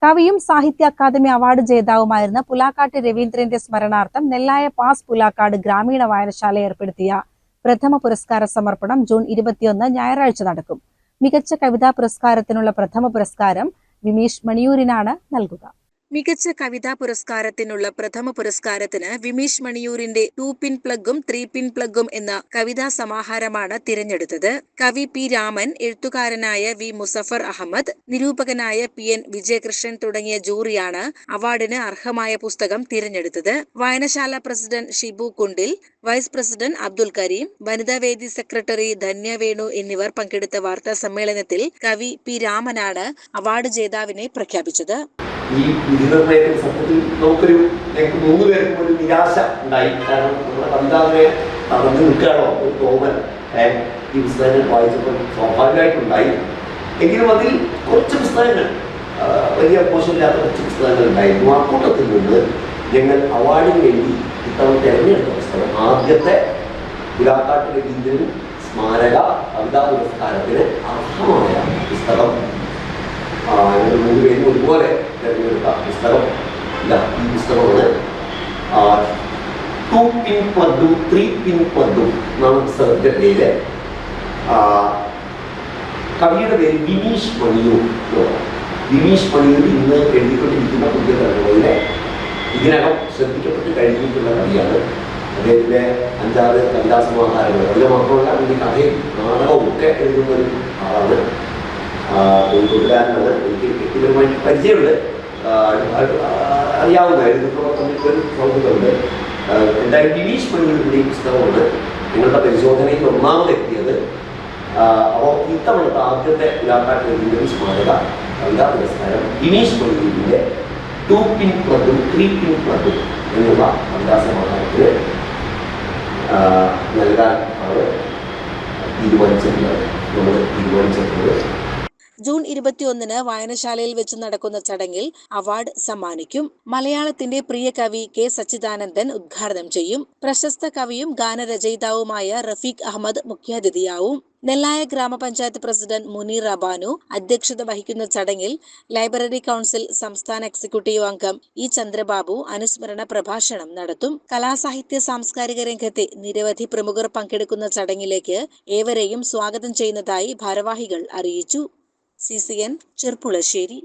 കവിയും സാഹിത്യ അക്കാദമി അവാർഡ് ജേതാവുമായിരുന്ന പുലാക്കാട്ട് രവീന്ദ്രന്റെ സ്മരണാർത്ഥം നെല്ലായ പാസ് പുലാക്കാട് ഗ്രാമീണ വായനശാല ഏർപ്പെടുത്തിയ പ്രഥമ പുരസ്കാര സമർപ്പണം ജൂൺ 21 ഞായറാഴ്ച നടക്കും. മികച്ച കവിതാ പുരസ്കാരത്തിനുള്ള പ്രഥമ പുരസ്കാരം വിമീഷ് മണിയൂരിനാണ് നൽകുക. മികച്ച കവിതാ പുരസ്കാരത്തിനുള്ള പ്രഥമ പുരസ്കാരത്തിന് വിമീഷ് മണിയൂരിന്റെ 2 പിൻ പ്ലഗും 3 പിൻ പ്ലഗും എന്ന കവിതാ സമാഹാരമാണ് തിരഞ്ഞെടുത്തത്. കവി പി രാമൻ, എഴുത്തുകാരനായ വി മുസഫർ അഹമ്മദ്, നിരൂപകനായ PN വിജയകൃഷ്ണൻ തുടങ്ങിയ ജൂറിയാണ് അവാർഡിന് അർഹമായ പുസ്തകം തിരഞ്ഞെടുത്തത്. വായനശാല president Shibu Kundil, vice president Abdul Kareem, വനിതാവേദി സെക്രട്ടറി ധന്യ വേണു എന്നിവർ പങ്കെടുത്ത വാർത്താ സമ്മേളനത്തിൽ കവി പി രാമനാണ് അവാർഡ് ജേതാവിനെ പ്രഖ്യാപിച്ചത്. ഈ വിധിനിർണ്ണയത്തിൽ സത്യത്തിൽ ഞങ്ങൾക്ക് 3 പേർക്കും ഒരു നിരാശ ഉണ്ടായി. കാരണം നമ്മുടെ കവിതാവിനെ തടഞ്ഞു നിൽക്കുകയാണോ ഒരു തോന്നൽ ഈ പുസ്തകങ്ങൾ വായിച്ചപ്പോൾ സ്വാഭാവികമായിട്ടുണ്ടായി. എങ്കിലും അതിൽ കുറച്ച് പുസ്തകങ്ങൾ വലിയ മോശമില്ലാത്ത കുറച്ച് പുസ്തകങ്ങൾ ഉണ്ടായിരുന്നു. ആ കൂട്ടത്തിൽ നിന്ന് ഞങ്ങൾ അവാർഡിന് വേണ്ടി ഇത്തവണ തിരഞ്ഞെടുത്ത പുസ്തകം ആദ്യത്തെ പുലാക്കാട്ട് രവീന്ദ്രൻ സ്മാരക കവിതാ പുരസ്കാരത്തിന് അർഹമായ പുസ്തകം ഞങ്ങൾ 3 പേരും ഒരുപോലെ തിരഞ്ഞെടുത്ത പുസ്തകം ഈ പുസ്തകമാണ്. 2 പിൻ പ്ലഗും 3 പിൻ പ്ലഗും എന്നാണ് പുസ്തകത്തിന്റെ പേര്. കവിയുടെ പേര് വിമീഷ് മണിയൂർ. വിമീഷ് മണിയൂർ ഇന്ന് എഴുതിക്കൊണ്ടിരിക്കുന്ന പുതിയ തലമുറയിലെ ഇതിനകം ശ്രദ്ധിക്കപ്പെട്ട് കഴിഞ്ഞിട്ടുള്ള കവിയാണ്. അദ്ദേഹത്തിന്റെ 5-6 കവിതാ സമാഹാരങ്ങൾ അതിന് മാത്രമല്ല അതിന്റെ കഥയും നാടകവും ഒക്കെ എഴുതുന്ന ഒരു ആളാണ്. കോഴിക്കോട്ടുകാരനാണ്. എനിക്ക് വ്യക്തിപരമായിട്ട് പരിചയമുണ്ട്, അറിയാവുന്നതായിരുന്നു. തമ്മിൽ സൗഹൃദമുണ്ട്. എന്തായാലും വിമീഷ് മണിയൂരിന്റെ ഈ പുസ്തകമാണ് നിങ്ങളുടെ പരിശോധനയിൽ ഒന്നാമതെത്തിയത്. അപ്പോൾ ഇത്തവണത്തെ ആദ്യത്തെ പുലാക്കാട്ട് രവീന്ദ്രൻ സ്മാരക കവിതാ പുരസ്കാരം വിമീഷ് മണിയൂരിന്റെ 2 പിൻ പ്ലഗും 3 പിൻ പ്ലഗും എന്നുള്ള കവിതാ സമാഹാരത്തിന് നൽകാൻ ആണ് തീരുമാനിച്ചിട്ടുള്ളത്. ജൂൺ 21 വായനശാലയിൽ വെച്ച് നടക്കുന്ന ചടങ്ങിൽ അവാർഡ് സമ്മാനിക്കും. മലയാളത്തിന്റെ പ്രിയ കവി കെ സച്ചിദാനന്ദൻ ഉദ്ഘാടനം ചെയ്യും. പ്രശസ്ത കവിയും ഗാനരചയിതാവുമായ റഫീഖ് അഹമ്മദ് മുഖ്യാതിഥിയാവും. നെല്ലായ ഗ്രാമപഞ്ചായത്ത് പ്രസിഡന്റ് മുനീർ അബാനു അധ്യക്ഷത വഹിക്കുന്ന ചടങ്ങിൽ ലൈബ്രറി കൗൺസിൽ സംസ്ഥാന എക്സിക്യൂട്ടീവ് അംഗം ഇ ചന്ദ്രബാബു അനുസ്മരണ പ്രഭാഷണം നടത്തും. കലാസാഹിത്യ സാംസ്കാരിക രംഗത്തെ നിരവധി പ്രമുഖർ പങ്കെടുക്കുന്ന ചടങ്ങിലേക്ക് ഏവരെയും സ്വാഗതം ചെയ്യുന്നതായി ഭാരവാഹികൾ അറിയിച്ചു. CCN ചെർപ്പുളശ്ശേരി.